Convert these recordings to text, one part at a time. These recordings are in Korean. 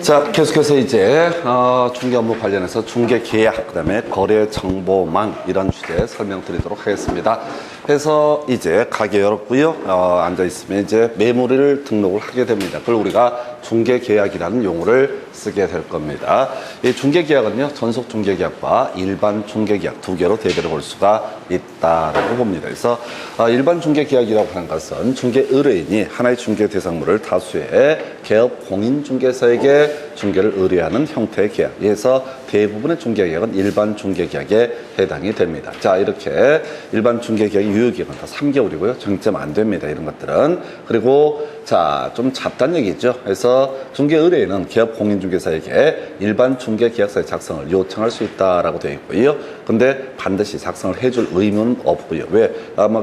자, 계속해서 이제 중개 업무 관련해서 중개 계약, 그다음에 거래 정보망 이런 주제 설명드리도록 하겠습니다. 그래서 이제 가게 열었고요. 앉아 있으면 이제 매물을 등록을 하게 됩니다. 그걸 우리가 중개 계약이라는 용어를 쓰게 될 겁니다. 이 중개 계약은요, 전속 중개 계약과 일반 중개 계약 두 개로 대별을 볼 수가 있다라고 봅니다. 그래서 일반 중개 계약이라고 하는 것은 중개 의뢰인이 하나의 중개 대상물을 다수의 개업 공인 중개사에게 중개를 의뢰하는 형태의 계약에서 대부분의 중개 계약은 일반 중개 계약에 해당이 됩니다. 자, 이렇게 일반 중개 계약의 유효기간은 다 3개월이고요. 정점 안 됩니다. 이런 것들은. 그리고 자, 좀 잡다는 얘기죠. 그래서 중개 의뢰인은 개업 공인 중개사에게 일반 중개 계약서의 작성을 요청할 수 있다라고 되어 있고요. 근데 반드시 작성을 해줄 의무는 없고요. 왜?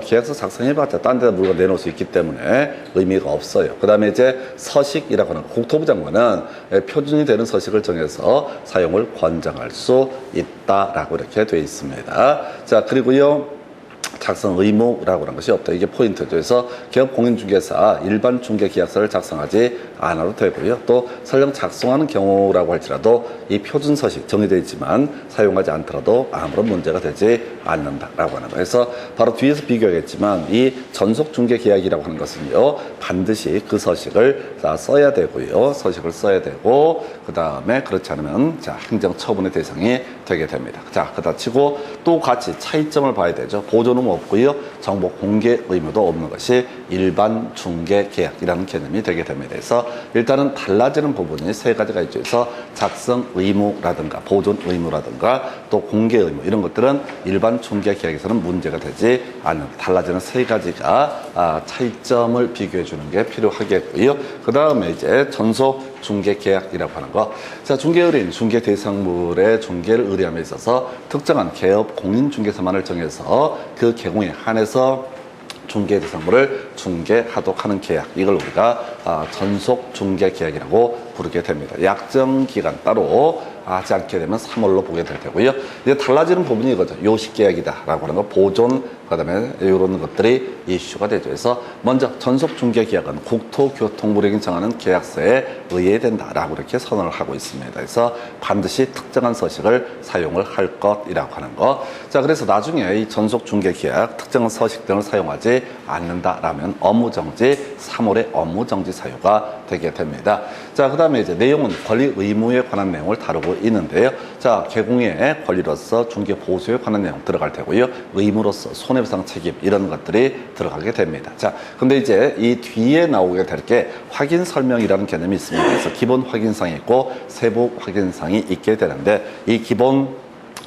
계약서 작성해봤자 딴 데다 물건 내놓을 수 있기 때문에 의미가 없어요. 그 다음에 이제 서식이라고 하는 국토부 장관은 표준이 되는 서식을 정해서 사용을 권장할 수 있다라고 이렇게 되어 있습니다. 자, 그리고요. 작성 의무라고 하는 것이 없다. 이게 포인트죠. 그래서 개업 공인중개사 일반 중개계약서를 작성하지 않아도 되고요. 또 설령 작성하는 경우라고 할지라도 이 표준 서식 정의되어 있지만 사용하지 않더라도 아무런 문제가 되지 않는다라고 하는 거예요. 그래서 바로 뒤에서 비교하겠지만 이 전속 중개계약이라고 하는 것은요, 반드시 그 서식을 써야 되고요. 서식을 써야 되고, 그 다음에 그렇지 않으면 자, 행정처분의 대상이 되게 됩니다. 자, 그다 치고 또 같이 차이점을 봐야 되죠. 보존은 없고요. 정보 공개 의무도 없는 것이 일반 중개 계약이라는 개념이 되게 됩니다. 그래서 일단은 달라지는 부분이 세 가지가 있죠. 그래서 작성 의무라든가 보존 의무라든가 또 공개 의무 이런 것들은 일반 중개 계약에서는 문제가 되지 않는 달라지는 세 가지가 차이점을 비교해 주는 게 필요하겠고요. 그 다음에 이제 전속 중개 계약이라고 하는 거. 자, 중개 의뢰인 중개 대상물의 중개를 의뢰함에 있어서 특정한 개업 공인 중개사만을 정해서 그 개공에 한해서 중개 대상물을 중개하도록 하는 계약, 이걸 우리가 전속 중개 계약이라고 부르게 됩니다. 약정 기간 따로 하지 않게 되면 3월로 보게 될 테고요. 이제 달라지는 부분이 이거죠. 요식 계약이다라고 하는 거, 보존, 그다음에 이런 것들이 이슈가 되죠. 그래서 먼저 전속 중개 계약은 국토교통부령이 정하는 계약서에 의해야 된다라고 이렇게 선언을 하고 있습니다. 그래서 반드시 특정한 서식을 사용을 할 것이라고 하는 거. 자, 그래서 나중에 이 전속 중개 계약 특정한 서식 등을 사용하지 않는다라면 업무정지, 3월의 업무정지 사유가 되게 됩니다. 자, 그다음에 이제 내용은 권리 의무에 관한 내용을 다루고 있는데요. 자, 개공의 권리로서 중개 보수에 관한 내용 들어갈 테고요. 의무로서 손해배상 책임 이런 것들이 들어가게 됩니다. 자, 근데 이제 이 뒤에 나오게 될 게 확인 설명이라는 개념이 있습니다. 그래서 기본 확인사항이 있고 세부 확인사항이 있게 되는데 이 기본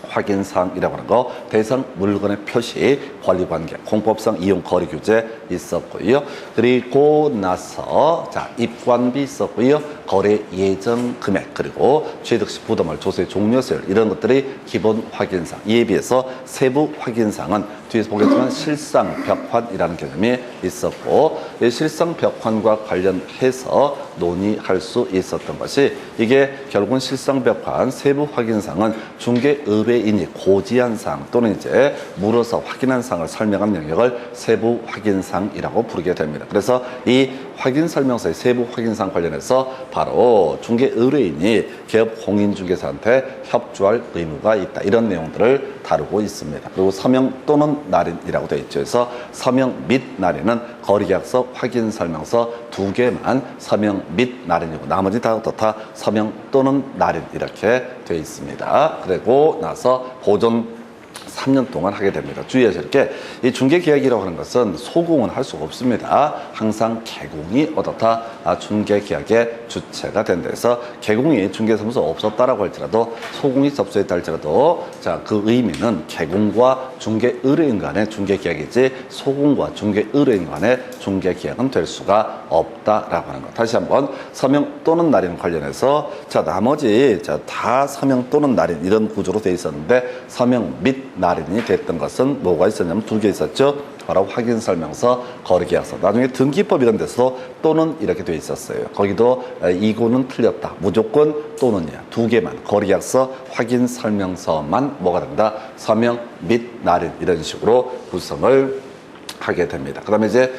확인사항이라고 하는 거, 대상 물건의 표시, 권리관계, 공법상 이용 거리 규제 있었고요. 그리고 나서 자, 입관비 있었고요. 거래 예정 금액, 그리고 취득시 부담월, 조세 종료세율 이런 것들이 기본 확인사항. 이에 비해서 세부 확인사항은 뒤에서 보겠지만 실상벽환이라는 개념이 있었고, 이 실상벽환과 관련해서 논의할 수 있었던 것이 이게 결국은 실상벽환 세부 확인사항은 중개 의뢰인이 고지한 사항 또는 이제 물어서 확인한 사항을 설명한 영역을 세부 확인사항이라고 부르게 됩니다. 그래서 이 확인 설명서의 세부 확인사항 관련해서 바로 중개 의뢰인이 개업 공인중개사한테 협조할 의무가 있다, 이런 내용들을 다루고 있습니다. 그리고 서명 또는 날인이라고 되어 있죠. 그래서 서명 및 날인은 거래계약서 확인 설명서 두 개만 서명 및 날인이고 나머지 다 어떻다? 서명 또는 날인 이렇게 되어 있습니다. 그리고 나서 보존 3년 동안 하게 됩니다. 주의하실 게 이 중개계약이라고 하는 것은 소공은 할 수가 없습니다. 항상 개공이 어떻다? 중개계약의 주체가 된다. 그래서 개공이 중개사무소 없었다라고 할지라도 소공이 접수했다 할지라도 자, 그 의미는 개공과 중개의뢰인 간의 중개계약이지 소공과 중개의뢰인 간의 중개계약은 될 수가 없다라고 하는 것. 다시 한번 서명 또는 날인 관련해서 자, 나머지 자, 다 서명 또는 날인 이런 구조로 되어 있었는데 서명 및 날인이 됐던 것은 뭐가 있었냐면 두 개 있었죠. 바로 확인설명서, 거래계약서. 나중에 등기법 이런 데서 또는 이렇게 돼 있었어요. 거기도 이거는 틀렸다. 무조건 또는이야. 두 개만. 거래계약서, 확인설명서만 뭐가 된다? 서명 및 날인 이런 식으로 구성을 하게 됩니다. 그 다음에 이제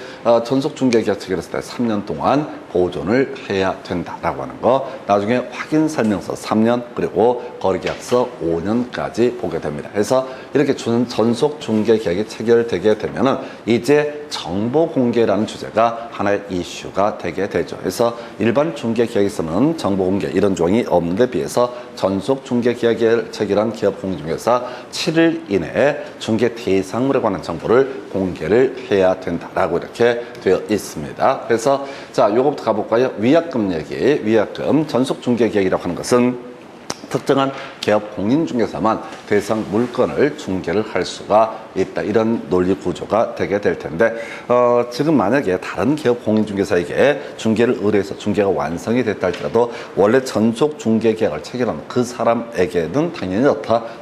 전속 중개계약 체결했을 때 3년 동안 보존을 해야 된다라고 하는 거. 나중에 확인 설명서 3년 그리고 거래계약서 5년까지 보게 됩니다. 그래서 이렇게 전속 중개 계약이 체결되게 되면은 이제 정보 공개라는 주제가 하나의 이슈가 되게 되죠. 그래서 일반 중개 계약에서는 정보 공개 이런 조항이 없는데 비해서 전속 중개 계약을 체결한 기업 공인중개사 7일 이내에 중개 대상물에 관한 정보를 공개를 해야 된다라고 이렇게 되어 있습니다. 그래서 자, 요거부터 가볼까요? 위약금 얘기. 위약금 전속 중개 계약이라고 하는 것은 특정한 기업 공인중개사만 대상 물건을 중개를 할 수가 있다. 이런 논리 구조가 되게 될 텐데 지금 만약에 다른 기업 공인중개사에게 중개를 의뢰해서 중개가 완성이 됐다 할지라도 원래 전속 중개 계약을 체결한 그 사람에게는 당연히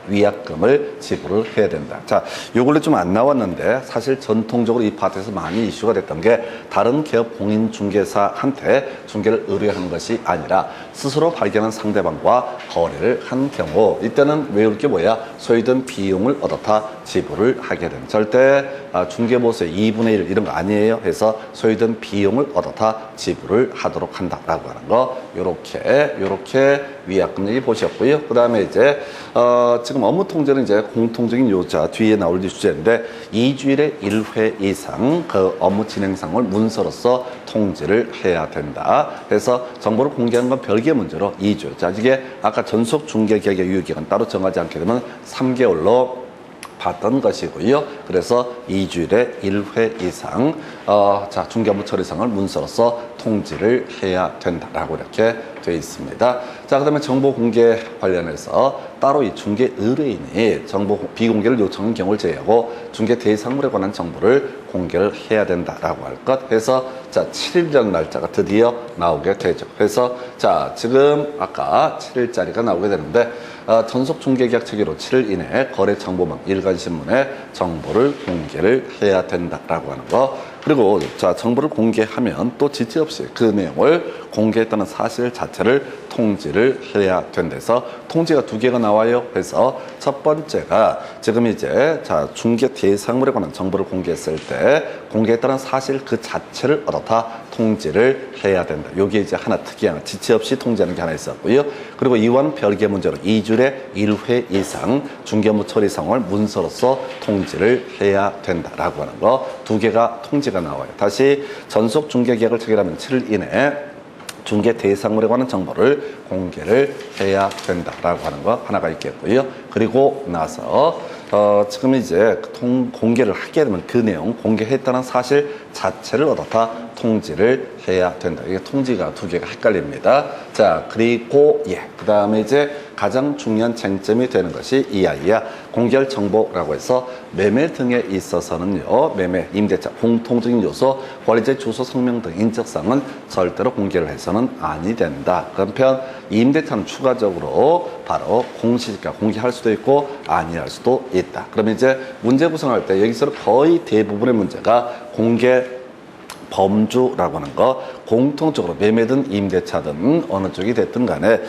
위약금을 지불을 해야 된다. 자, 요걸로 좀 안 나왔는데 사실 전통적으로 이 파트에서 많이 이슈가 됐던 게 다른 기업 공인중개사한테 중개를 의뢰하는 것이 아니라 스스로 발견한 상대방과 거래를 한 경우 이때는 외울 게 뭐야? 소요된 비용을 얻어다 지불을 하게 됩니다. 절대 중개보수의 2분의 1 이런 거 아니에요. 해서 소요된 비용을 얻어다 지불을 하도록 한다라고 하는 거 요렇게 위약금 얘기 보셨고요. 그 다음에 이제 지금 업무 통제는 이제 공통적인 요자 뒤에 나올 주제인데 2주일에 1회 이상 그 업무 진행상을 문서로서 통지를 해야 된다. 그래서 정보를 공개하는 건 별개의 문제로 2주. 자, 이게 아까 전속 중개 계약의 유효기간 따로 정하지 않게 되면 3개월로 봤던 것이고요. 그래서 2주일에 1회 이상 자, 중개업무 처리상을 문서로서 통지를 해야 된다라고 이렇게 되어 있습니다. 자, 그다음에 정보 공개 관련해서 따로 이 중개 의뢰인이 정보 비공개를 요청한 경우를 제외하고 중개 대상물에 관한 정보를 공개를 해야 된다라고 할 것 해서 자, 7일이라는 날짜가 드디어 나오게 되죠. 그래서 자, 지금 아까 7일짜리가 나오게 되는데 전속 중개 계약 체결 후 7일 이내에 거래 정보망 일간신문에 정보를 공개를 해야 된다라고 하는 거. 그리고 자, 정보를 공개하면 또 지체 없이 그 내용을 공개했다는 사실 자체를 통지를 해야 된대서 통지가 2개가 나와요. 그래서 첫 번째가 지금 이제 자, 중개 대상물에 관한 정보를 공개했을 때 공개했다는 사실 그 자체를 얻어다 통지를 해야 된다. 여기에 이제 하나 특이한 지체 없이 통지하는 게 하나 있었고요. 그리고 이와는 별개 문제로 2주일에 1회 이상 중개업무 처리 상황을 문서로서 통지를 해야 된다라고 하는 거 2개가 통지가 나와요. 다시 전속 중개 계약을 체결하면 7일 이내에 중개 대상물에 관한 정보를 공개를 해야 된다라고 하는 거 하나가 있겠고요. 그리고 나서 지금 이제 공개를 하게 되면 그 내용 공개했다는 사실 자체를 얻어다 통지를 해야 된다. 이게 통지가 2개가 헷갈립니다. 자, 그리고 그 다음에 이제 가장 중요한 쟁점이 되는 것이 이하이야 공개할 정보라고 해서 매매 등에 있어서는요, 매매, 임대차, 공통적인 요소, 권리자의 주소, 성명 등 인적사항은 절대로 공개를 해서는 아니 된다. 한편 임대차는 추가적으로 바로 공시지가 공개할 수도 있고 아니할 수도 있다. 그러면 이제 문제 구성할 때 여기서 거의 대부분의 문제가 공개 범주라고 하는 거 공통적으로 매매든 임대차든 어느 쪽이 됐든 간에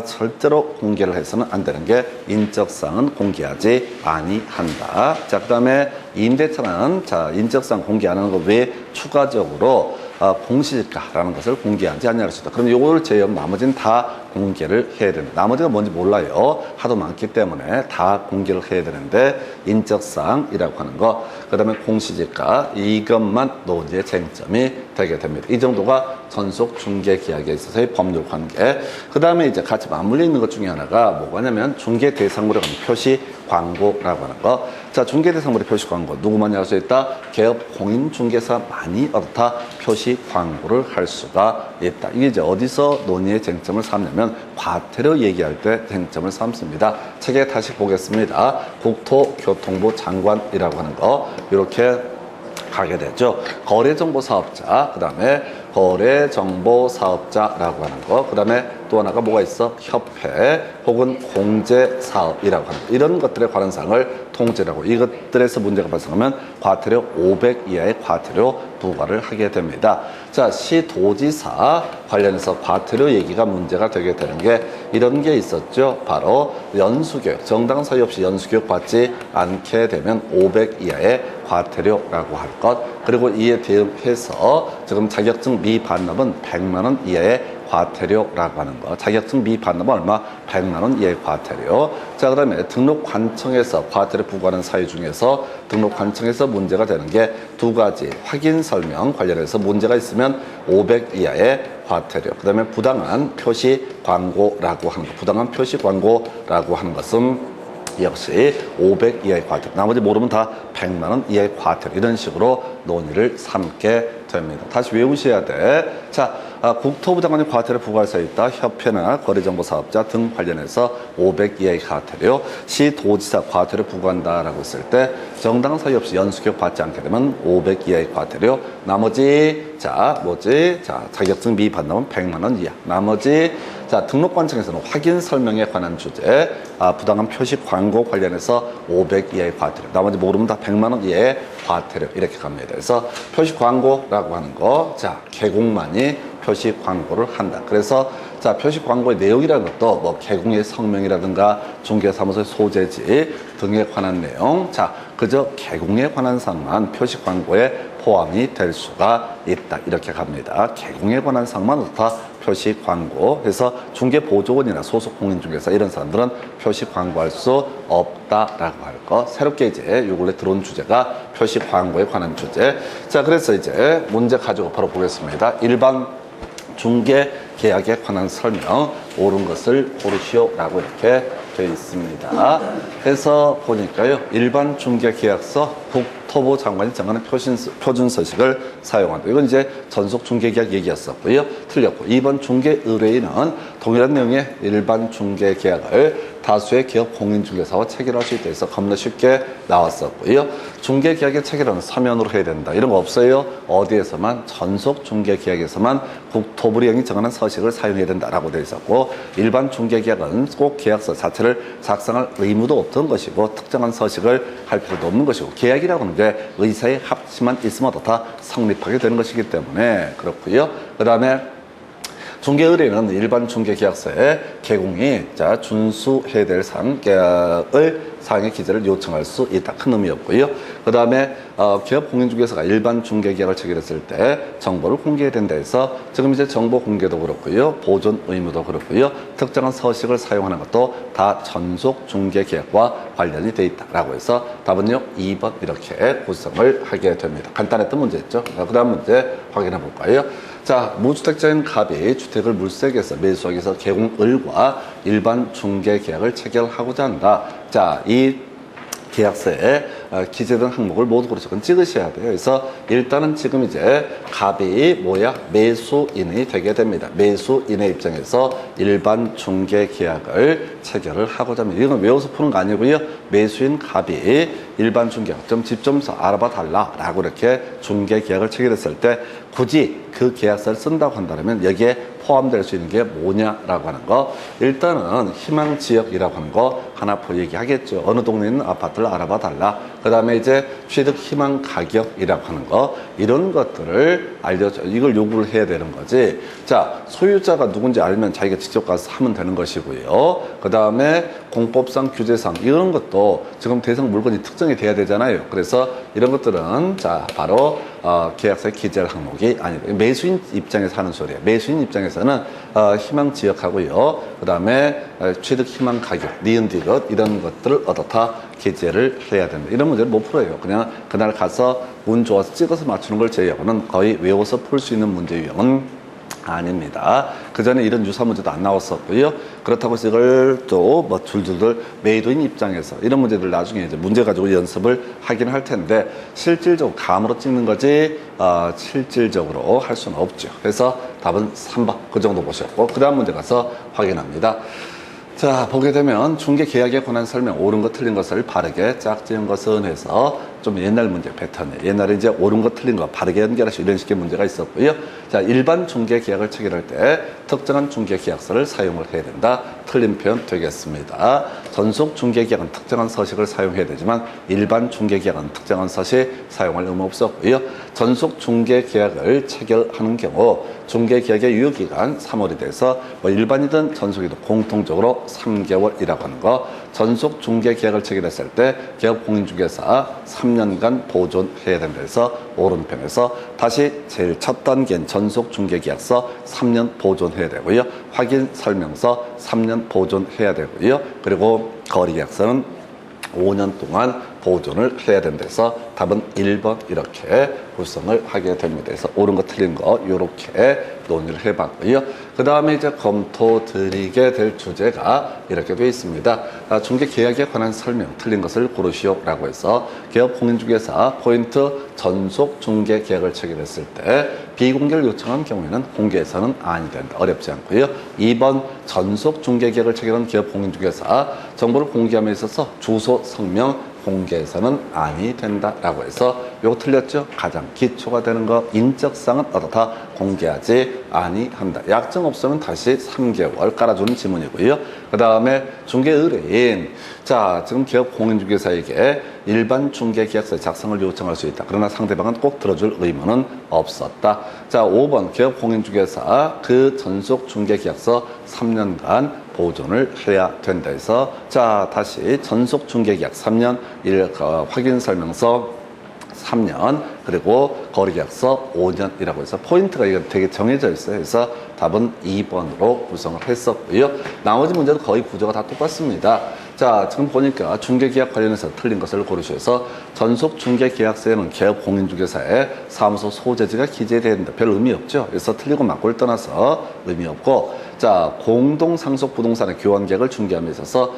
절대로 공개를 해서는 안 되는 게 인적사항은 공개하지 아니한다. 자, 그 다음에 임대차는 자, 인적사항 공개 안 하는 것 외에 추가적으로 공시지가라는 것을 공개하지 않을 수 있다. 그럼 이걸 제외하면 나머지는 다 공개를 해야 된다. 나머지가 뭔지 몰라요. 하도 많기 때문에 다 공개를 해야 되는데 인적사항이라고 하는 거, 그 다음에 공시지가 이것만 논의의 쟁점이 되게 됩니다. 이 정도가 전속 중개 계약에 있어서의 법률 관계. 그 다음에 이제 같이 맞물려 있는 것 중에 하나가 뭐냐면 중개 대상물에 관한 표시 광고라고 하는 거. 자, 중개 대상물의 표시 광고 누구만이 할 수 있다? 개업 공인중개사만이 얻다 표시 광고를 할 수가 있다. 이게 이제 어디서 논의의 쟁점을 삼냐면 과태료 얘기할 때 쟁점을 삼습니다. 책에 다시 보겠습니다. 국토교통부 장관이라고 하는 거 이렇게 가게 되죠. 거래정보사업자, 그 다음에 거래정보사업자라고 하는 거, 그 다음에 또 하나가 뭐가 있어? 협회 혹은 공제사업이라고 하는 이런 것들에 관한 사항을 통제라고 이것들에서 문제가 발생하면 과태료 500 이하의 과태료 부과를 하게 됩니다. 자, 시도지사 관련해서 과태료 얘기가 문제가 되게 되는 게 이런 게 있었죠. 바로 연수교육, 정당한 사유 없이 연수교육 받지 않게 되면 500 이하의 과태료라고 할 것, 그리고 이에 대응해서 지금 자격증 미반납은 100만 원 이하의 과태료라고 하는 거. 자격증 미반납은 얼마? 100만 원 이하의 과태료. 자, 그다음에 등록관청에서 과태료 부과하는 사유 중에서 등록관청에서 문제가 되는 게 두 가지. 확인 설명 관련해서 문제가 있으면 500 이하의 과태료. 그다음에 부당한 표시 광고라고 하는 거. 부당한 표시 광고라고 하는 것은 역시 500 이하의 과태료. 나머지 모르면 다 100만 원 이하의 과태료. 이런 식으로 논의를 삼게 됩니다. 다시 외우셔야 돼. 자, 국토부 장관이 과태료 부과할 수 있다. 협회나 거래정보사업자 등 관련해서 500 이하의 과태료. 시도지사 과태료 부과한다라고 했을 때 정당한 사유 없이 연수교육 받지 않게 되면 500 이하의 과태료. 나머지 자 자격증 미반납은 100만 원 이하. 나머지 자, 등록관청에서는 확인 설명에 관한 주제, 부당한 표시 광고 관련해서 500 이하의 과태료. 나머지 모르면 다 100만 원 이하의 과태료. 이렇게 갑니다. 그래서 표시 광고라고 하는 거, 자, 개공만이 표시 광고를 한다. 그래서 자, 표시 광고의 내용이라는 것도 뭐 개공의 성명이라든가 중개사무소의 소재지 등에 관한 내용, 자, 그저 개공에 관한 사항만 표시 광고에 포함이 될 수가 있다. 이렇게 갑니다. 개공에 관한 사항만 어떻다? 표시 광고. 그래서 중개보조원이나 소속 공인중개사 이런 사람들은 표시 광고할 수 없다라고 할 거. 새롭게 이제 요 근래 들어온 주제가 표시 광고에 관한 주제. 자, 그래서 이제 문제 가지고 바로 보겠습니다. 일반 중개 계약에 관한 설명 옳은 것을 고르시오라고 이렇게 되어 있습니다. 그래서 보니까요, 일반 중개 계약서 국토부 장관이 정하는 표준 서식을 사용한다. 이건 이제 전속 중개 계약 얘기였었고요. 틀렸고, 2번 중개 의뢰인은 동일한 내용의 일반 중개 계약을 다수의 기업 공인중개사와 체결할 수 있다 해서 겁나 쉽게 나왔었고요. 중개계약의 체결은 서면으로 해야 된다. 이런 거 없어요. 어디에서만 전속 중개계약에서만 국토부령이 정하는 서식을 사용해야 된다라고 되어 있었고, 일반 중개계약은 꼭 계약서 자체를 작성할 의무도 없던 것이고 특정한 서식을 할 필요도 없는 것이고, 계약이라고 하는 게 의사의 합치만 있으면 다 성립하게 되는 것이기 때문에 그렇고요. 그 다음에 중개 의뢰는 일반 중개 계약서에 개공이 준수해야 될 사항의 기재를 요청할 수 있다. 큰 의미였고요. 그 다음에 기업 공인중개사가 일반 중개 계약을 체결했을 때 정보를 공개해야 된다 해서 지금 이제 정보 공개도 그렇고요. 보존 의무도 그렇고요. 특정한 서식을 사용하는 것도 다 전속 중개 계약과 관련이 돼 있다라고 해서 답은요 2번 이렇게 구성을 하게 됩니다. 간단했던 문제였죠. 그 다음 문제 확인해 볼까요? 자, 무주택자인 갑이 주택을 물색해서 매수하기 위해서 개공을과 일반 중개 계약을 체결하고자 한다. 자, 이 계약서에 기재된 항목을 모두 그렇죠. 찍으셔야 돼요. 그래서 일단은 지금 이제 갑이 매수인이 되게 됩니다. 매수인의 입장에서 일반 중개 계약을 체결을 하고자 합니다. 이건 외워서 푸는 거 아니고요. 매수인 갑이 일반 중개 좀 집 좀 알아봐 달라라고 이렇게 중개 계약을 체결했을 때 굳이 그 계약서를 쓴다고 한다면 여기에 포함될 수 있는 게 뭐냐라고 하는 거. 일단은 희망지역이라고 하는 거 하나 얘기하겠죠. 어느 동네에 있는 아파트를 알아봐 달라. 그 다음에 이제 취득 희망 가격이라고 하는 거. 이런 것들을 알려줘. 이걸 요구를 해야 되는 거지. 자, 소유자가 누군지 알면 자기가 직접 가서 하면 되는 것이고요. 그 다음에 공법상 규제상 이런 것도 지금 대상 물건이 특정이 돼야 되잖아요. 그래서 이런 것들은 자, 바로 계약서에 기재할 항목이 아니고 매수인 입장에서 하는 소리예요. 매수인 입장에서는 희망 지역하고요. 그 다음에 취득 희망 가격, 니은 디귿 이런 것들을 어떻다 기재를 해야 된다. 이런 문제를 못 풀어요. 그냥 그날 가서 운 좋아서 찍어서 맞추는 걸 제외하고는 거의 외워서 풀 수 있는 문제 유형은 아닙니다. 그 전에 이런 유사 문제도 안 나왔었고요. 그렇다고 해서 이걸 또 뭐 줄줄들 매도인 입장에서 이런 문제들 나중에 이제 문제 가지고 연습을 하긴 할 텐데 실질적으로 감으로 찍는 거지 실질적으로 할 수는 없죠. 그래서 답은 3번 그 정도 보셨고 그 다음 문제 가서 확인합니다. 자, 보게 되면 중개 계약에 관한 설명 옳은 것 틀린 것을 바르게 짝지은 것은 해서 좀 옛날 문제 패턴이에요. 옛날에 이제 옳은 거 틀린 거 바르게 연결하시고 이런 식의 문제가 있었고요. 자, 일반 중개 계약을 체결할 때 특정한 중개 계약서를 사용을 해야 된다. 틀린 표현 되겠습니다. 전속 중개 계약은 특정한 서식을 사용해야 되지만 일반 중개 계약은 특정한 서식 사용할 의무 없었고요. 전속 중개 계약을 체결하는 경우 중개 계약의 유효기간 3월이 돼서 뭐 일반이든 전속이든 공통적으로 3개월이라고 하는 거. 전속 중개 계약을 체결했을 때 계약 공인중개사 3년간 보존해야 된다 해서 오른편에서 다시 제일 첫 단계인 전속 중개 계약서 3년 보존해야 되고요. 확인 설명서 3년 보존해야 되고요. 그리고 거래 계약서는 5년 동안 보존을 해야 된다 해서 답은 1번 이렇게 구성을 하게 됩니다. 그래서 옳은 거 틀린 거 이렇게 논의를 해봤고요. 그 다음에 이제 검토 드리게 될 주제가 이렇게 되어 있습니다. 중개 계약에 관한 설명 틀린 것을 고르시오라고 해서 계약 공인중개사 포인트 전속 중개 계약을 체결했을 때 비공개를 요청한 경우에는 공개해서는 아니 된다. 어렵지 않고요. 2번 전속 중개 계약을 체결한 계약 공인중개사 정보를 공개함에 있어서 주소 성명 공개해서는 아니 된다라고 해서 요거 틀렸죠? 가장 기초가 되는 거 인적사항은 어떻다 공개하지 아니한다. 약정 없으면 다시 3개월 깔아주는 지문이고요. 그 다음에 중개 의뢰인 자 지금 기업 공인중개사에게 일반 중개 계약서의 작성을 요청할 수 있다. 그러나 상대방은 꼭 들어줄 의무는 없었다. 자 5번 기업 공인중개사 그 전속 중개 계약서 3년간 보존을 해야 된다 해서 자 다시 전속 중개 계약 3년 확인 설명서 3년 그리고 거래계약서 5년이라고 해서 포인트가 이거 되게 정해져 있어요. 그래서 답은 2번으로 구성을 했었고요. 나머지 문제도 거의 구조가 다 똑같습니다. 자 지금 보니까 중개계약 관련해서 틀린 것을 고르셔서 전속 중개계약서에는 계약 공인중개사의 사무소 소재지가 기재되어야 된다. 별 의미 없죠. 그래서 틀리고 맞고를 떠나서 의미 없고 자 공동상속 부동산의 교환계약을 중개함에 있어서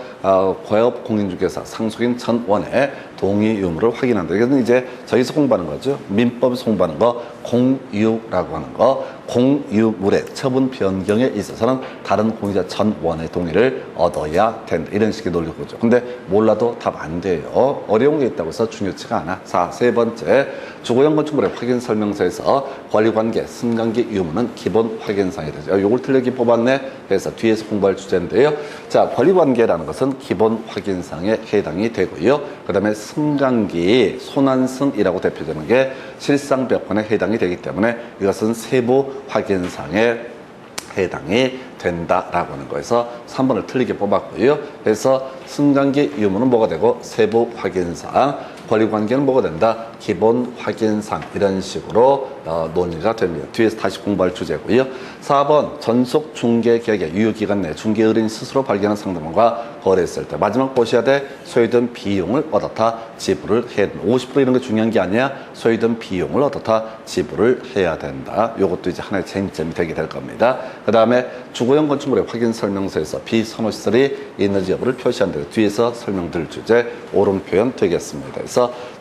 고액 공인중개사 상속인 전원의 동의 유무를 확인한다. 이것은 이제 저기서 공부하는 거죠. 민법에서 공부하는 거 공유라고 하는 거 공유물의 처분 변경에 있어서는 다른 공유자 전원의 동의를 얻어야 된다. 이런 식의 논리고죠. 근데 몰라도 답 안 돼요. 어려운 게 있다고 해서 중요치가 않아. 자, 세 번째 주거용 건축물의 확인 설명서에서 권리관계, 승관계 유무는 기본 확인사항이 되죠. 요걸 틀리게 뽑았네. 그래서 뒤에서 공부할 주제인데요. 자, 권리관계라는 것은 기본 확인사항에 해당이 되고요. 그 다음에 승관기, 손안승이라고 대표되는 게 실상벽환에 해당이 되기 때문에 이것은 세부 확인사항에 해당이 된다라고 하는 거에서 3번을 틀리게 뽑았고요. 그래서 승관기 유무는 뭐가 되고 세부 확인사항, 권리관계는 뭐가 된다? 기본 확인사항 이런 식으로 논의가 됩니다. 뒤에서 다시 공부할 주제고요. 4번 전속 중개계약의 유효기간 내 중개의뢰인 스스로 발견한 상대방과 거래했을 때 마지막 보셔야 돼. 소요된 비용을 얻었다 지불을 해야 된다. 50% 이런 게 중요한 게 아니야. 소요된 비용을 얻었다 지불을 해야 된다. 이것도 이제 하나의 쟁점이 되게 될 겁니다. 그 다음에 주거용 건축물의 확인 설명서에서 비선호시설이 있는지 여부를 표시한 데 뒤에서 설명드릴 주제 옳은 표현 되겠습니다.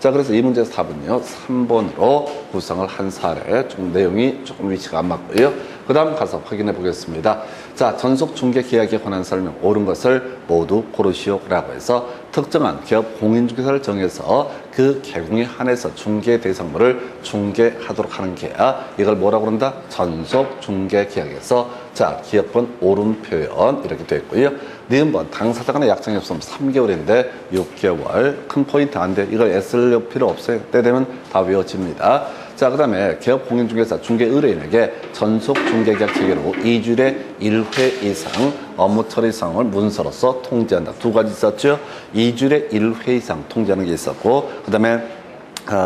그래서 이 문제에서 답은요 3번으로 구성을 한 사례 좀 내용이 조금 위치가 안 맞고요. 그 다음 가서 확인해 보겠습니다. 자 전속 중개 계약에 관한 설명 옳은 것을 모두 고르시오라고 해서 특정한 기업 공인중개사를 정해서 그 계공에 한해서 중개 대상물을 중개하도록 하는 계약 이걸 뭐라고 그런다? 전속 중개 계약에서 자 기업번 옳은 표현 이렇게 되어 있고요. 니은번 당사자 간의 약정이 없으면 3개월인데 6개월 큰 포인트 안 돼. 이걸 애쓸 필요 없어요. 때 되면 다 외워집니다. 자, 그 다음에 개업 공인중개사 중개 의뢰인에게 전속 중개계약 체결 후 2주일에 1회 이상 업무 처리 상황을 문서로서 통지한다. 두 가지 있었죠. 2주일에 1회 이상 통지하는 게 있었고, 그 다음에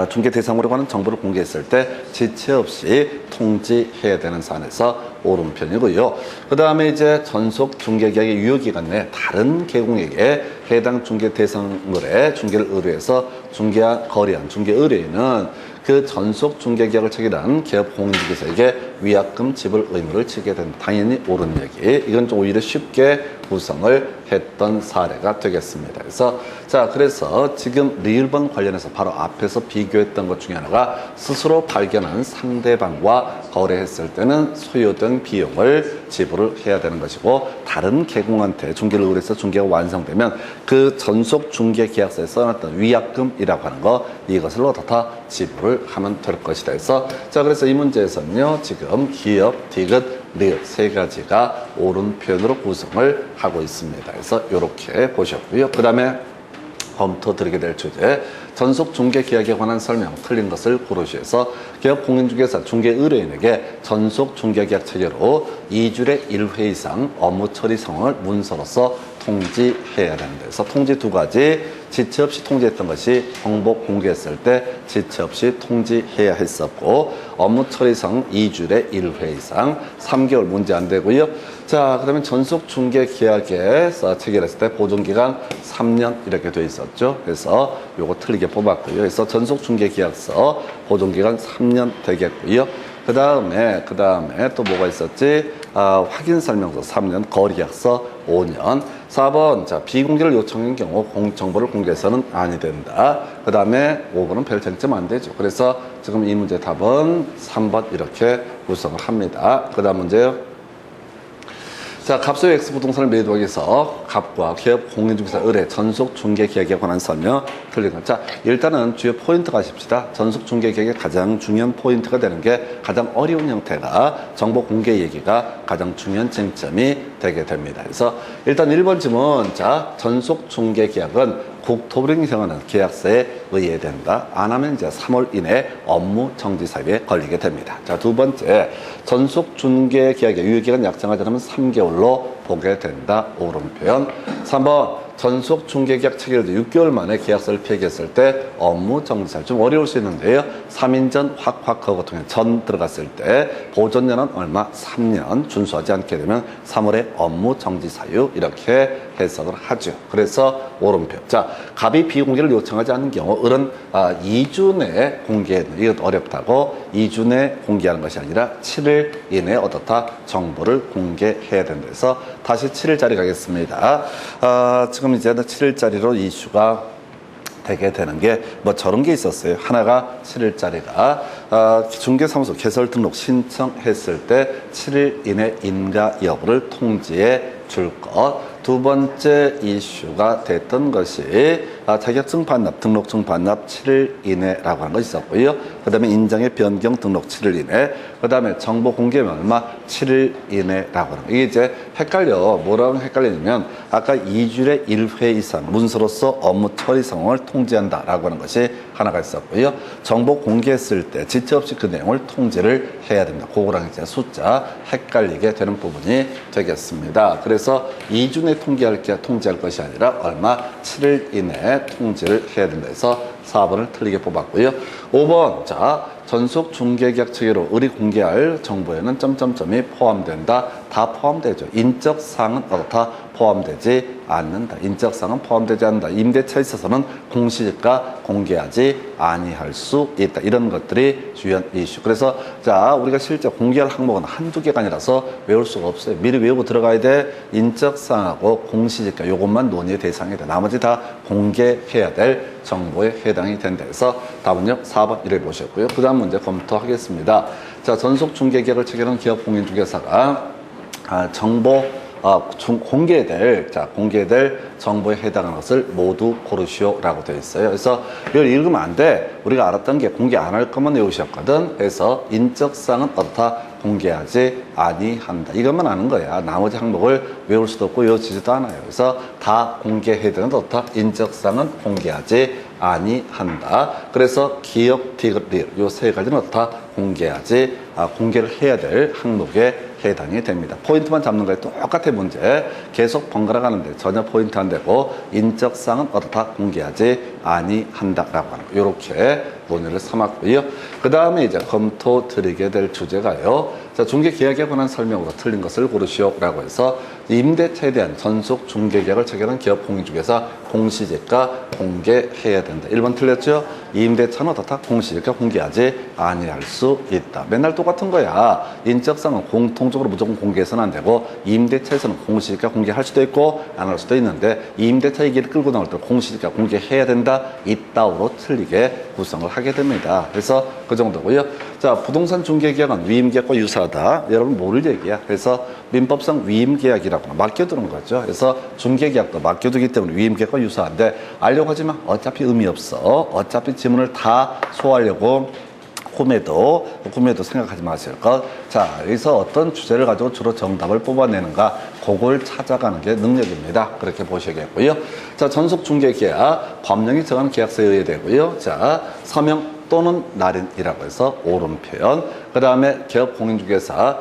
중개 대상으로 관한 정보를 공개했을 때 지체 없이 통지해야 되는 사안에서 옳은 편이고요. 그 다음에 이제 전속 중개계약의 유효기간 내 다른 개공에게 해당 중개 대상물의 중개를 의뢰해서 중개한 거래한 중개 의뢰인은 그 전속 중개계약을 체결한 기업 공인중개사에게 위약금 지불 의무를 지게 된다. 당연히 옳은 얘기. 이건 좀 오히려 쉽게 구성을 했던 사례가 되겠습니다. 그래서 지금 리을번 관련해서 바로 앞에서 비교했던 것 중에 하나가 스스로 발견한 상대방과 거래했을 때는 소요된 비용을 지불을 해야 되는 것이고, 다른 개공한테 중개를 의뢰해서 중개가 완성되면 그 전속 중개 계약서에 써놨던 위약금이라고 하는 거, 이것을 어떻다 지불을 하면 될 것이다. 그래서 이 문제에서는요, 지금 기업, 디귿, 리을 세 가지가 옳은 표현으로 구성을 하고 있습니다. 그래서 이렇게 보셨고요. 그 다음에 검토 드리게 될 주제, 전속 중개 계약에 관한 설명, 틀린 것을 고르시해서 기업 공인중개사 중개 의뢰인에게 전속 중개 계약 체계로 2주일에 1회 이상 업무 처리 상황을 문서로서 통지해야 됩니다. 그래서 통지 두 가지, 지체 없이 통지했던 것이 정보 공개했을 때 지체 없이 통지해야 했었고, 업무 처리상 2주일에 1회 이상, 3개월 문제 안 되고요. 그러면 전속 중개 계약에 체결했을 때 보존기간 3년 이렇게 돼 있었죠. 그래서 요거 틀리게 뽑았고요. 그래서 전속 중개 계약서 보존기간 3년 되겠고요. 그 다음에 또 뭐가 있었지? 확인 설명서 3년, 거래계약서 5년. 4번, 비공개를 요청한 경우 정보를 공개해서는 아니 된다. 그 다음에 5번은 별 쟁점 안 되죠. 그래서 지금 이 문제 답은 3번 이렇게 구성을 합니다. 그 다음 문제요. 갑소유 X 부동산을 매도하기 위해서 갑과 기업 공인중개사 의뢰 전속 중개 계약에 관한 설명 틀린 것. 일단은 주요 포인트 가십시다. 전속 중개 계약의 가장 중요한 포인트가 되는 게 가장 어려운 형태가 정보 공개 얘기가 가장 중요한 쟁점이 되게 됩니다. 그래서 일단 1번 질문, 전속 중개 계약은 국토부를 정하는 계약서에 의해야 된다. 안 하면 이제 3월 이내 업무 정지 사유에 걸리게 됩니다. 두 번째, 전속 중개 계약의 유효기간 약정하지 않으면 3개월로 보게 된다. 옳은 표현. 3번, 전속 중개계약 체결도 6개월 만에 계약서를 폐기했을 때 업무 정지사유. 좀 어려울 수 있는데요. 3인 전 확확하고 통해 전 들어갔을 때 보존연은 얼마? 3년 준수하지 않게 되면 3월에 업무 정지사유 이렇게 해석을 하죠. 그래서 옳은 표. 갑이 비공개를 요청하지 않는 경우 을은 2주 내에 공개했는, 이것 어렵다고 2주 내에 공개하는 것이 아니라 7일 이내에 어떻다 정보를 공개해야 된다. 그래서 다시 7일짜리 가겠습니다. 지금 이제 7일짜리로 이슈가 되게 되는 게 저런 게 있었어요. 하나가 7일짜리가 중개사무소 개설 등록 신청했을 때 7일 이내 인가 여부를 통지해 줄 것. 두 번째 이슈가 됐던 것이 자격증 반납, 등록증 반납 7일 이내라고 하는 것이 있었고요. 그 다음에 인장의 변경 등록 7일 이내, 그 다음에 정보 공개면 얼마? 7일 이내라고 하는 거. 이게 이제 뭐라고 헷갈리냐면 아까 2주일에 1회 이상 문서로서 업무 처리 상황을 통지한다라고 하는 것이 하나가 있었고요. 정보 공개했을 때 지체 없이 그 내용을 통지를 해야 됩니다. 그거랑 이제 숫자 헷갈리게 되는 부분이 되겠습니다. 그래서 2주 내 통지할 것이 아니라 얼마? 7일 이내에 통지를 해야 된다 해서 4번을 틀리게 뽑았고요. 5번, 전속 중개계약 체계로 의뢰 공개할 정보에는 점점점이 포함된다. 다 포함되죠. 인적 사항은 어떻다? 포함되지 않는다. 인적 사항은 포함되지 않는다. 임대차에 있어서는 공시지가 공개하지 아니할 수 있다. 이런 것들이 주요한 이슈. 그래서 우리가 실제 공개할 항목은 한두 개가 아니라서 외울 수가 없어요. 미리 외우고 들어가야 돼. 인적 사항하고 공시지가 이것만 논의의 대상이다. 나머지 다 공개해야 될 정보에 해당이 된다. 해서 답은요 4번 이를 보셨고요. 그 다음 문제 검토하겠습니다. 전속 중개계약을 체결한 기업 공인중개사가 정보 공개될 정보에 해당하는 것을 모두 고르시오라고 되어 있어요. 그래서 이걸 읽으면 안 돼. 우리가 알았던 게 공개 안 할 것만 외우셨거든. 그래서 인적사항은 어떻다? 공개하지 아니한다. 이것만 아는 거야. 나머지 항목을 외울 수도 없고 외워지지도 않아요. 그래서 다 공개해야 되는데 어떻다? 인적사항은 공개하지 아니한다. 그래서 기업, 디귿, 리을 요 세 가지는 어떻다? 공개를 해야 될 항목에 해당이 됩니다. 포인트만 잡는 거에 똑같은 문제 계속 번갈아 가는데 전혀 포인트 안 되고 인적사항은 어떻다? 공개하지 아니한다라고 하는 거. 이렇게 논의를 삼았고요. 그 다음에 이제 검토 드리게 될 주제가요. 자, 중개계약에 관한 설명으로 틀린 것을 고르시오라고 해서 임대차에 대한 전속 중개계약을 체결한 기업 공인중개사 공시지가 공개해야 된다. 1번 틀렸죠? 임대차는 어떻다? 공시지가 공개하지 아니할 수 있다. 맨날 똑같은 거야. 인적사항은 공통적으로 무조건 공개해서는 안 되고 임대차에서는 공시지가 공개할 수도 있고 안 할 수도 있는데 임대차 얘기를 끌고 나올 때 공시지가 공개해야 된다. 이따오로 틀리게 구성을 하게 됩니다. 그래서 그 정도고요. 자, 부동산 중개계약은 위임계약과 유사하다. 여러분 모를 얘기야. 그래서 민법상 위임계약이라고 맡겨두는 거죠. 그래서 중개계약도 맡겨두기 때문에 위임계약과 유사한데 알려고 하지만 어차피 의미 없어. 어차피 지문을 다 소화하려고 꿈에도 생각하지 마실 것. 자, 여기서 어떤 주제를 가지고 주로 정답을 뽑아내는가, 그걸 찾아가는 게 능력입니다. 그렇게 보셔야겠고요. 자, 전속 중개계약, 법령이 정한 계약서에 의해 되고요. 자, 서명 또는 날인이라고 해서 옳은 표현. 그 다음에 기업 공인중개사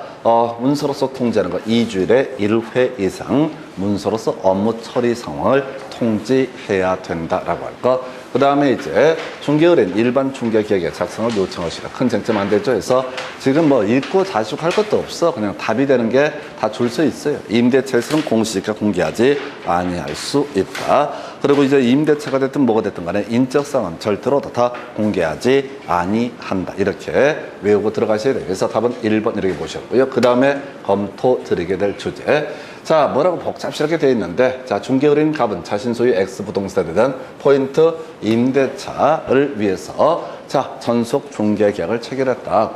문서로서 통지하는 거 2주일에 1회 이상 문서로서 업무 처리 상황을 통지해야 된다라고 할 거. 그 다음에 이제 중개의뢰인 일반 중개계약의 작성을 요청하시라. 큰 쟁점 안 되죠. 그래서 지금 뭐 읽고 자식할 것도 없어. 그냥 답이 되는 게 다 줄 서 있어요. 임대차에서는 공시지가 공개하지 아니할 수 있다. 그리고 이제 임대차가 됐든 뭐가 됐든 간에 인적사항은 절대로 다 공개하지 아니한다. 이렇게 외우고 들어가셔야 돼요. 그래서 답은 1번 이렇게 보셨고요. 그 다음에 검토 드리게 될 주제. 자, 뭐라고 복잡스럽게 되어 있는데, 자, 중개의뢰인 갑은 자신 소유 X부동산에 대한 포인트 임대차를 위해서 자, 전속 중개계약을 체결했다.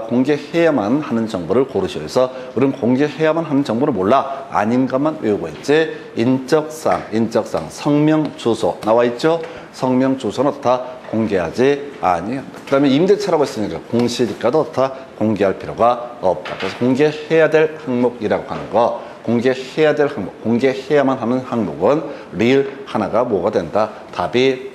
공개해야만 하는 정보를 고르셔서 우리는 공개해야만 하는 정보를 몰라. 아닌 것만 외우고 있지. 인적사항, 성명, 주소 나와 있죠? 성명, 주소는 다 공개하지 아니한다. 그 다음에 임대차라고 했으니까 공시지가도 다 공개할 필요가 없다. 그래서 공개해야 될 항목이라고 하는 거, 공개해야 될 항목, 공개해야만 하는 항목은 리을 하나가 뭐가 된다? 답이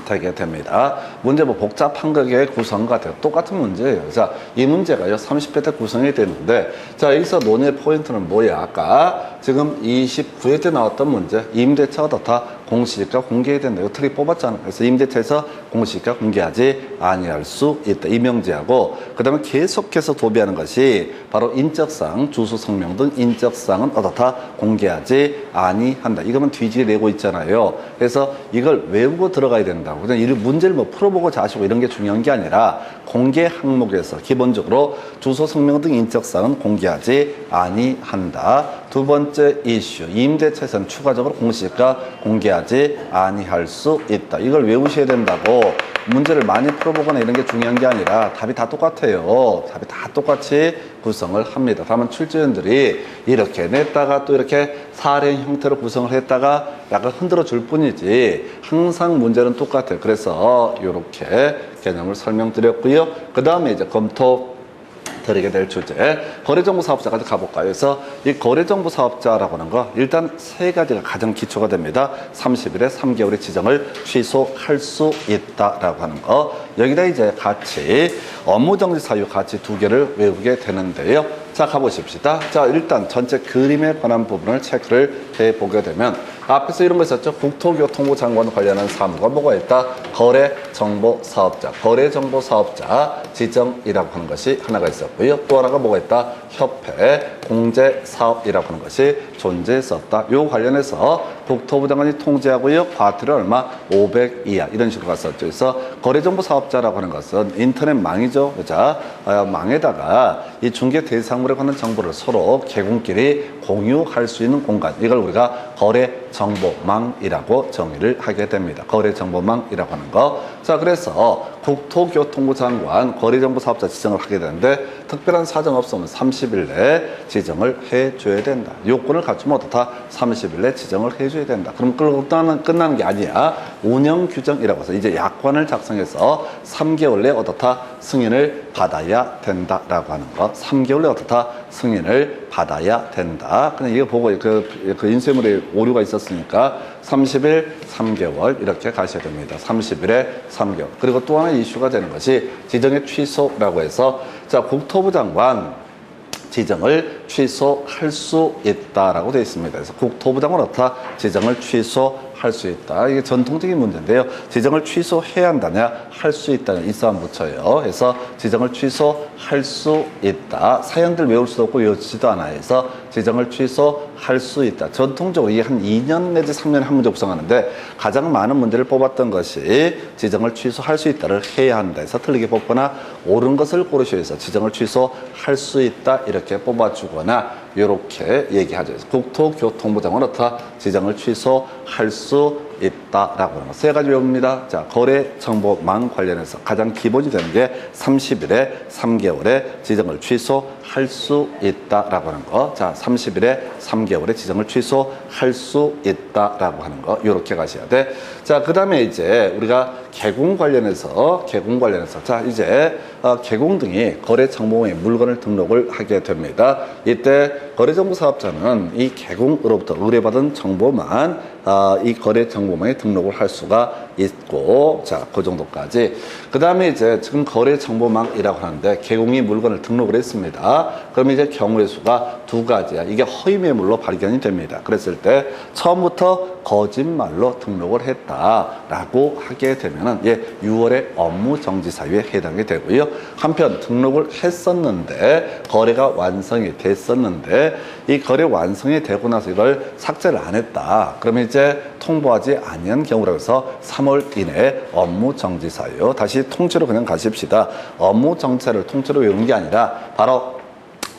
되게 됩니다. 문제 뭐 복잡한 거에 구성 같아요. 똑같은 문제예요. 자, 이 문제가요, 30회 때 구성이 되는데, 자, 여기서 논의 포인트는 뭐야? 아까 지금 29회 때 나왔던 문제, 임대차가 다 공시지가 공개해야 된다. 이거 틀이 뽑았잖아. 그래서 임대차에서 공시지가 공개하지 아니할 수 있다. 이 명제하고, 그 다음에 계속해서 도배하는 것이 바로 인적사항, 주소, 성명 등 인적사항은 어떻다? 공개하지 아니한다. 이거만 뒤지게 내고 있잖아요. 그래서 이걸 외우고 들어가야 된다고. 그냥 이 문제를 뭐 풀어보고 자시고 이런 게 중요한 게 아니라 공개 항목에서 기본적으로 주소, 성명 등 인적사항은 공개하지 아니한다. 두 번째 이슈, 임대차에서는 추가적으로 공시지가 공개하지 아니할 수 있다. 이걸 외우셔야 된다고. 문제를 많이 풀어보거나 이런 게 중요한 게 아니라 답이 다 똑같아요. 답이 다 똑같이 구성을 합니다. 다만 출제위원들이 이렇게 냈다가 또 이렇게 사례 형태로 구성을 했다가 약간 흔들어 줄 뿐이지 항상 문제는 똑같아요. 그래서 이렇게 개념을 설명드렸고요. 그 다음에 이제 검토 드리게 될 주제, 거래정보 사업자까지 가볼까요? 그래서 이 거래정보 사업자라고 하는 거 일단 세 가지가 가장 기초가 됩니다. 30일에 3개월의 지정을 취소할 수 있다라고 하는 거. 여기다 이제 같이 업무정지 사유 같이 두 개를 외우게 되는데요. 자, 가보십시다. 자, 일단 전체 그림에 관한 부분을 체크를 해보게 되면 앞에서 이런 거 있었죠. 국토교통부 장관 관련한 사무가 뭐가 있다? 거래정보사업자, 거래정보사업자 지정이라고 하는 것이 하나가 있었고요. 또 하나가 뭐가 있다? 협회, 공제사업이라고 하는 것이 존재했었다. 요 관련해서 국토부 장관이 통제하고요. 과태료 얼마? 500 이하 이런 식으로 갔었죠. 그래서 거래정보사업자라고 하는 것은 인터넷 망이죠. 자, 망에다가 이 중개 대상물에 관한 정보를 서로 개공끼리 공유할 수 있는 공간, 이걸 우리가 거래정보망이라고 정의를 하게 됩니다. 거래정보망이라고 하는 거. 자, 그래서 국토교통부 장관 거래정보사업자 지정을 하게 되는데 특별한 사정 없으면 30일 내에 지정을 해줘야 된다. 요건을 갖추면 어떻다? 30일 내에 지정을 해줘야 된다. 그럼 끝나는 게 아니야. 운영규정이라고 해서 이제 약관을 작성해서 3개월 내에 어떻다? 승인을 받아야 된다라고 하는 거. 3개월 내에 어떻다? 승인을 받아야 된다. 그냥 이거 보고 그 인쇄물에 오류가 있었으니까 30일, 3개월 이렇게 가셔야 됩니다. 30일에 3개월. 그리고 또 하나 이슈가 되는 것이 지정의 취소라고 해서 자, 국토부 장관 지정을 취소할 수 있다라고 되어 있습니다. 그래서 국토부 장관 어떻다? 지정을 취소할 할 수 있다. 이게 전통적인 문제인데요. 지정을 취소해야 한다냐, 할 수 있다냐, 있어만 붙여요. 그래서 지정을 취소할 수 있다. 사형들 외울 수도 없고 외우지도 않아요. 그래서 지정을 취소할 수 있다. 전통적으로 이게 한 2년 내지 3년에 한 문제 구성하는데 가장 많은 문제를 뽑았던 것이 지정을 취소할 수 있다를 해야 한다 해서 틀리게 뽑거나 옳은 것을 고르셔야 해서 지정을 취소할 수 있다 이렇게 뽑아주거나 이렇게 얘기하죠. 국토교통부 장관 어떻다 지정을 취소할 수 있다라고 하는 거. 세 가지 외웁니다. 자, 거래 정보망 관련해서 가장 기본이 되는 게 30일에 3개월에 지정을 취소할 수 있다라고 하는 거. 자, 30일에 3개월에 지정을 취소할 수 있다라고 하는 거. 이렇게 가셔야 돼. 자, 그 다음에 이제 우리가 개공 관련해서 자, 이제 개공 등이 거래 정보망에 물건을 등록을 하게 됩니다. 이때 거래정보 사업자는 이 개공으로부터 의뢰받은 정보만 이 거래 정보망에 등록을 할 수가 있고, 자, 그 정도까지. 그 다음에 이제 지금 거래 정보망이라고 하는데 개공이 물건을 등록을 했습니다. 그러면 이제 경우의 수가 두 가지야. 이게 허위 매물로 발견이 됩니다. 그랬을 때 처음부터 거짓말로 등록을 했다라고 하게 되면은 6월의 업무 정지 사유에 해당이 되고요. 한편 등록을 했었는데 거래가 완성이 됐었는데 이 거래 완성이 되고 나서 이걸 삭제를 안 했다. 그러면 이제 통보하지 아니한 경우라고 해서 3월 이내에 업무 정지 사유. 다시 통째로 그냥 가십시다. 업무 정지를 통째로 외우는 게 아니라 바로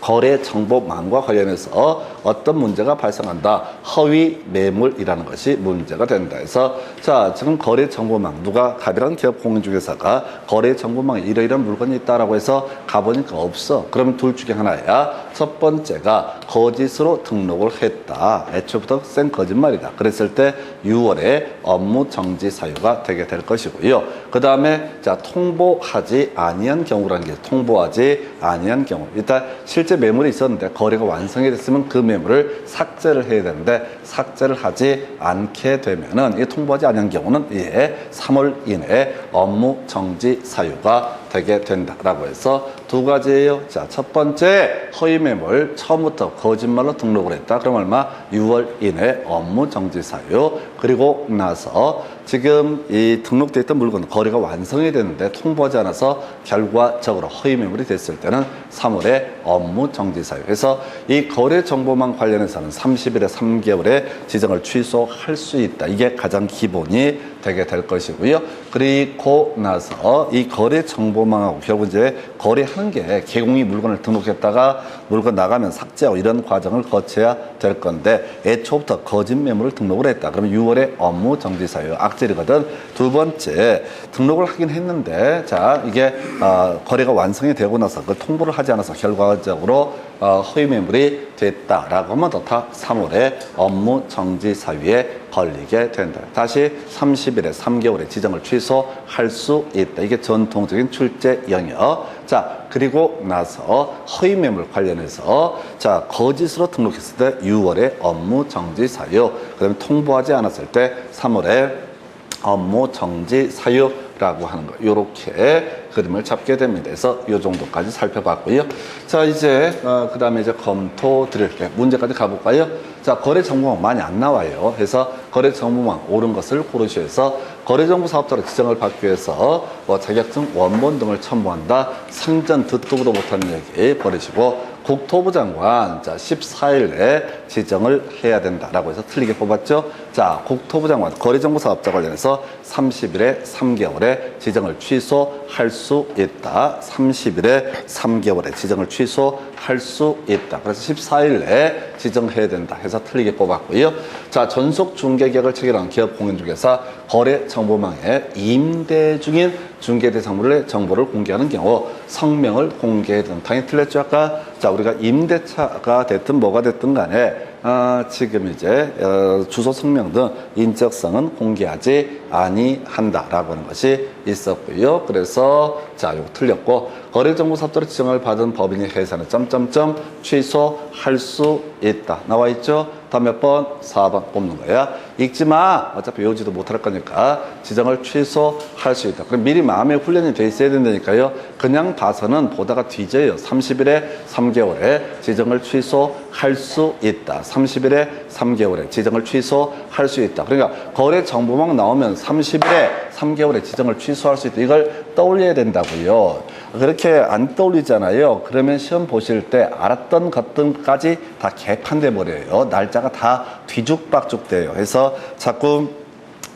거래 정보망과 관련해서 어떤 문제가 발생한다. 허위 매물이라는 것이 문제가 된다 해서 자, 지금 거래 정보망 누가 갑이라는 기업 공인중개사가 거래 거래정보망에 이러이러한 물건이 있다라고 해서 가보니까 없어. 그러면 둘 중에 하나야. 첫 번째가 거짓으로 등록을 했다. 애초부터 센 거짓말이다. 그랬을 때 6월에 업무 정지 사유가 되게 될 것이고요. 그 다음에 자, 통보하지 아니한 경우라는 게 통보하지 아니한 경우. 일단 실제 매물이 있었는데 거래가 완성이 됐으면 그 매물을 삭제를 해야 되는데 삭제를 하지 않게 되면은 이 통보하지 않은 경우는 3월 이내에 업무 정지 사유가 되게 된다라고 해서 두 가지예요. 자, 첫 번째 허위 매물 처음부터 거짓말로 등록을 했다. 그럼 얼마? 6월 이내 업무 정지 사유. 그리고 나서 지금 이 등록돼 있던 물건 거래가 완성이 됐는데 통보하지 않아서 결과적으로 허위 매물이 됐을 때는 3월에 업무 정지 사유. 그래서 이 거래 정보망 관련해서는 30일에 3개월에 지정을 취소할 수 있다. 이게 가장 기본이 되게 될 것이고요. 그리고 나서 이 거래 정보망하고 결국 이제 거래하는 게 개공이 물건을 등록했다가 물건 나가면 삭제하고 이런 과정을 거쳐야 될 건데 애초부터 거짓 매물을 등록을 했다. 그러면 6월에 업무 정지 사유 악질이거든. 두 번째 등록을 하긴 했는데 자, 이게 거래가 완성이 되고 나서 그 통보를 하지 않아서 결과적으로 허위 매물이 됐다라고 하면 다 3월에 업무 정지 사유에 걸리게 된다. 다시 30일에 3개월에 지정을 취소할 수 있다. 이게 전통적인 출제 영역. 자, 그리고 나서 허위 매물 관련해서 자, 거짓으로 등록했을 때 6월에 업무 정지 사유. 그다음에 통보하지 않았을 때 3월에 업무 정지 사유라고 하는 거. 요렇게 그림을 잡게 됩니다. 그래서 이 정도까지 살펴봤고요. 자, 이제 그 다음에 이제 검토 드릴게요. 문제까지 가볼까요? 자, 거래 정보망 많이 안 나와요. 그래서 거래 정보망 옳은 것을 고르셔서 거래정보 사업자로 지정을 받기 위해서 자격증 원본 등을 첨부한다. 상전 듣도보도 못하는 얘기 버리시고 국토부 장관 자 14일 내에 지정을 해야 된다라고 해서 틀리게 뽑았죠. 자, 국토부 장관 거래정보 사업자 관련해서 30일에 3개월에 지정을 취소할 수 있다. 30일에 3개월에 지정을 취소할 수 있다. 그래서 14일 내에 지정해야 된다 해서 틀리게 뽑았고요. 자, 전속 중개계약을 체결한 기업 공인중개사 거래 정보망에 임대 중인 중개대상물의 정보를 공개하는 경우 성명을 공개해야 된다. 당연히 틀렸죠. 아까 자, 우리가 임대차가 됐든 뭐가 됐든 간에 지금 이제 주소 성명 등 인적성은 공개하지 아니한다라고 하는 것이 있었고요. 그래서 자, 이거 틀렸고 거래정보 사업자로 지정을 받은 법인이 회사는 점점점 취소할 수 있다. 나와 있죠? 다음 몇 번? 4번 뽑는 거야. 읽지 마. 어차피 외우지도 못할 거니까 지정을 취소할 수 있다. 그럼 미리 마음의 훈련이 돼 있어야 된다니까요. 그냥 봐서는 보다가 뒤져요. 30일에 3개월에 지정을 취소할 수 있다. 30일에 3개월에 지정을 취소할 수 있다. 그러니까 거래 정보망 나오면 30일에 3개월에 지정을 취소할 수 있다. 이걸 떠올려야 된다고요. 그렇게 안 떠올리잖아요. 그러면 시험 보실 때 알았던 것들까지 다 개판돼 버려요. 날짜가 다 뒤죽박죽 돼요. 그래서 자꾸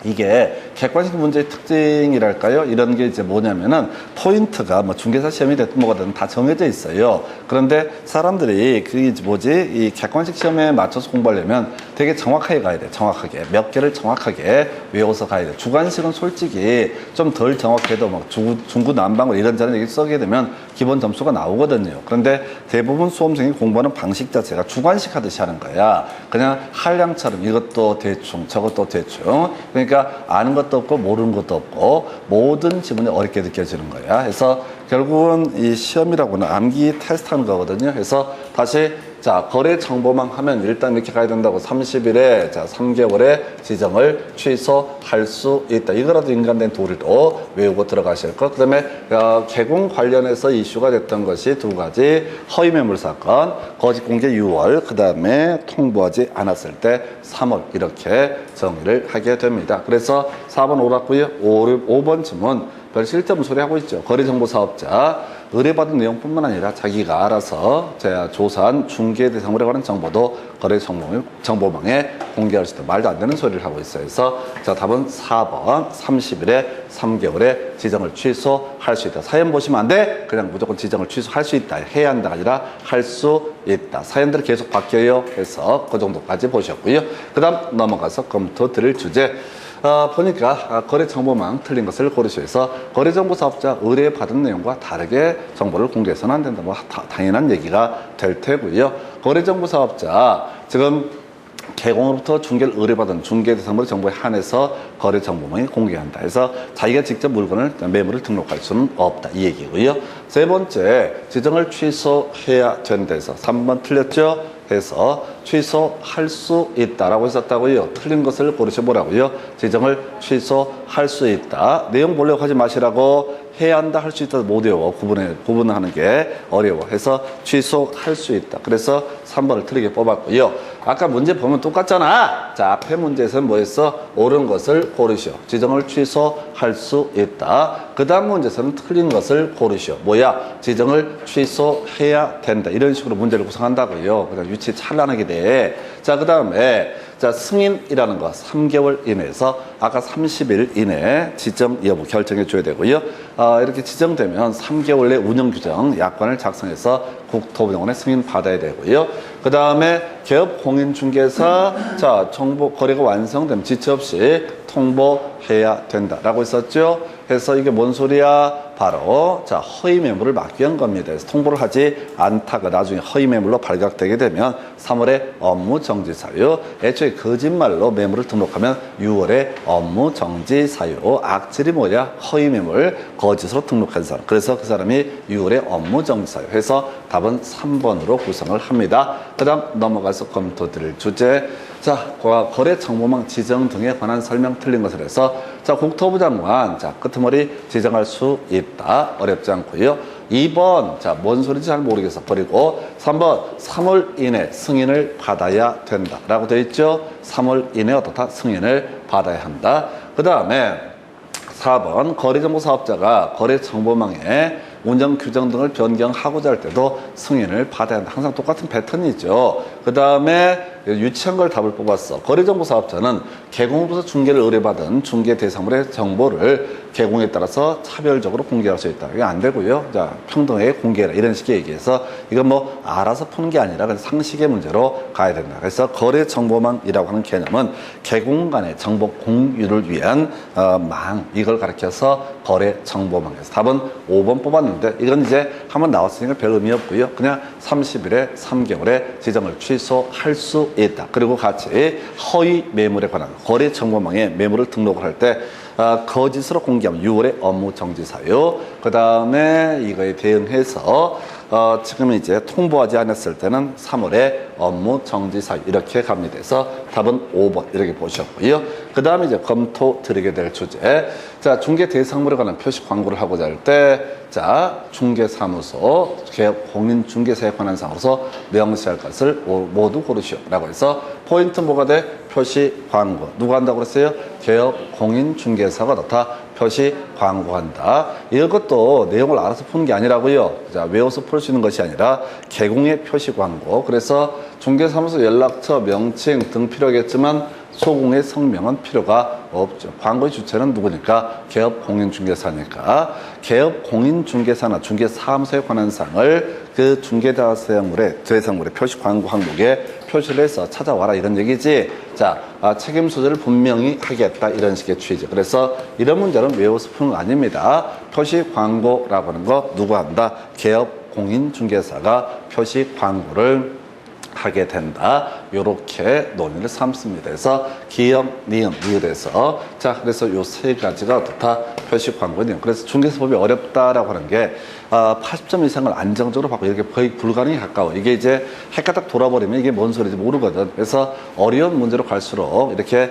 이게 객관식 문제의 특징이랄까요? 이런 게 이제 뭐냐면은 포인트가 뭐 중개사 시험이 됐든 뭐가 됐든 다 정해져 있어요. 그런데 사람들이 이 객관식 시험에 맞춰서 공부하려면 되게 정확하게 가야 돼. 정확하게. 몇 개를 정확하게 외워서 가야 돼. 주관식은 솔직히 좀 덜 정확해도 막 중구난방을 이런저런 얘기 써게 되면 기본 점수가 나오거든요. 그런데 대부분 수험생이 공부하는 방식 자체가 주관식 하듯이 하는 거야. 그냥 한량처럼 이것도 대충 저것도 대충. 그러니까 아는 것도 없고 모르는 것도 없고 모든 지문이 어렵게 느껴지는 거야. 그래서 결국은 이 시험이라고는 암기 테스트하는 거거든요. 그래서 다시 자, 거래 정보망 하면 일단 이렇게 가야 된다고. 30일에 자 3개월에 지정을 취소할 수 있다. 이거라도 인간된 도리로 외우고 들어가실 것. 그다음에 개공 관련해서 이슈가 됐던 것이 두 가지. 허위 매물 사건, 거짓 공개 6월, 그다음에 통보하지 않았을 때 3월 이렇게 정리를 하게 됩니다. 그래서 4번 옳았고요. 5번 질문 별 쓸데없는 소리 하고 있죠. 거래정보사업자 의뢰받은 내용뿐만 아니라 자기가 알아서 조사한 중개 대상물에 관한 정보도 거래정보망에 공개할 수 있다. 말도 안 되는 소리를 하고 있어요. 그래서 자 답은 4번 30일에 3개월에 지정을 취소할 수 있다. 사연 보시면 안 돼. 그냥 무조건 지정을 취소할 수 있다. 해야 한다가 아니라 할 수 있다. 사연들이 계속 바뀌어요. 그래서 그 정도까지 보셨고요. 그 다음 넘어가서 검토 드릴 주제. 보니까 거래정보망 틀린 것을 고르시면서 거래정보 사업자 의뢰받은 내용과 다르게 정보를 공개해서는 안 된다. 뭐 당연한 얘기가 될 테고요. 거래정보 사업자 지금 개공으로부터 중개를 의뢰받은 중개 대상물의 정보에 한해서 거래 정보망이 공개한다. 그래서 자기가 직접 매물을 등록할 수는 없다. 이 얘기고요. 세 번째, 지정을 취소해야 된다 해서 3번 틀렸죠? 해서 취소할 수 있다라고 했었다고요. 틀린 것을 고르셔보라고요. 지정을 취소할 수 있다. 내용 보려고 하지 마시라고. 해야 한다, 할 수 있다 못 외워. 구분하는 게 어려워. 해서 취소할 수 있다. 그래서 3번을 틀리게 뽑았고요. 아까 문제 보면 똑같잖아. 자, 앞에 문제에서는 뭐였어? 옳은 것을 고르시오. 지정을 취소할 수 있다. 그 다음 문제에서는 틀린 것을 고르시오. 뭐야? 지정을 취소해야 된다. 이런 식으로 문제를 구성한다고요. 그냥 유치 찬란하게 돼. 자, 그 다음에 자, 승인이라는 거 3개월 이내에서 아까 30일 이내에 지정 여부 결정해 줘야 되고요. 이렇게 지정되면 3개월 내 운영규정 약관을 작성해서 국토부정원에 승인 받아야 되고요. 그 다음에 개업 공인중개사 자 정보 거래가 완성되면 지체 없이 통보해야 된다라고 했었죠. 그래서 이게 뭔 소리야? 바로 자 허위 매물을 막기 위한 겁니다. 그래서 통보를 하지 않다가 나중에 허위 매물로 발각되게 되면 3월에 업무 정지 사유. 애초에 거짓말로 매물을 등록하면 6월에 업무 정지 사유. 악질이 뭐야? 허위 매물 거짓으로 등록한 사람. 그래서 그 사람이 6월에 업무 정지 사유. 해서 답은 3번으로 구성을 합니다. 그 다음 넘어가서 검토 드릴 주제. 자, 거래 정보망 지정 등에 관한 설명 틀린 것을 해서 자, 국토부 장관 자, 끄트머리 지정할 수 있다. 어렵지 않고요. 2번 자, 뭔 소리인지 잘 모르겠어. 버리고 3번 3월 이내 승인을 받아야 된다. 라고 되어 있죠. 3월 이내 어떻다? 승인을 받아야 한다. 그 다음에 4번 거래정보 사업자가 거래정보망에 운영 규정 등을 변경하고자 할 때도 승인을 받아야 한다. 항상 똑같은 패턴이죠. 그 다음에 유치한 걸 답을 뽑았어. 거래정보 사업자는 개공으로부터 중개를 의뢰받은 중개 대상물의 정보를 개공에 따라서 차별적으로 공개할 수 있다. 이게 안 되고요. 자, 평등하게 공개해라. 이런 식의 얘기해서 이건 뭐 알아서 푸는 게 아니라 그냥 상식의 문제로 가야 된다. 그래서 거래정보망이라고 하는 개념은 개공 간의 정보 공유를 위한 망 이걸 가리켜서 거래정보망에서 답은 5번 뽑았는데 이건 이제 한번 나왔으니까 별 의미 없고요. 그냥 30일에 3개월에 지정을 취소할 수 있다. 그리고 같이 허위 매물에 관한 거래정보망에 매물을 등록을 할 때 거짓으로 공개하면 6월에 업무 정지 사유. 그 다음에 이거에 대응해서 지금 이제 통보하지 않았을 때는 3월에 업무 정지 사유 이렇게 갑니다. 그래서 답은 5번 이렇게 보셨고요. 그 다음에 이제 검토 드리게 될 주제. 자, 중개 대상물에 관한 표시 광고를 하고자 할 때, 자, 중개사무소, 개업 공인중개사에 관한 사항으로서 명시할 것을 모두 고르시오라고 해서 포인트 뭐가 돼? 표시 광고. 누가 한다고 그랬어요? 개업 공인중개사가 나타 표시 광고한다. 이것도 내용을 알아서 푸는 게 아니라고요. 자, 외워서 풀 수 있는 것이 아니라 개공의 표시 광고. 그래서 중개사무소 연락처, 명칭 등 필요하겠지만 소공의 성명은 필요가 없죠. 광고의 주체는 누구니까? 개업 공인중개사니까. 개업 공인중개사나 중개사무소에 관한 사항을 그 중개대상물의 표시 광고 항목에 표시를 해서 찾아와라 이런 얘기지. 자, 책임 소재를 분명히 하겠다 이런 식의 취지. 그래서 이런 문제는 외워서 푸는 거 아닙니다. 표시 광고라고 하는 거 누가 한다? 개업 공인중개사가 표시 광고를 하게 된다. 요렇게 논의를 삼습니다. 그래서 기업, 니은, 니을에서 자, 그래서 요 세 가지가 어떻다? 표시 광고 내용. 그래서 중개사법이 어렵다라고 하는 게 80점 이상을 안정적으로 받고 이렇게 거의 불가능에 가까워. 이게 이제 헷가닥 돌아버리면 이게 뭔 소리인지 모르거든. 그래서 어려운 문제로 갈수록 이렇게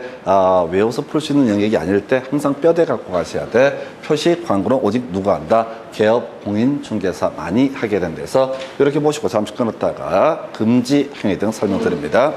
외워서 풀 수 있는 영역이 아닐 때 항상 뼈대 갖고 가셔야 돼. 표시 광고는 오직 누가 한다? 개업 공인 중개사 많이 하게 된대서 이렇게 보시고 잠시 끊었다가 금지 행위 등 설명드립니다.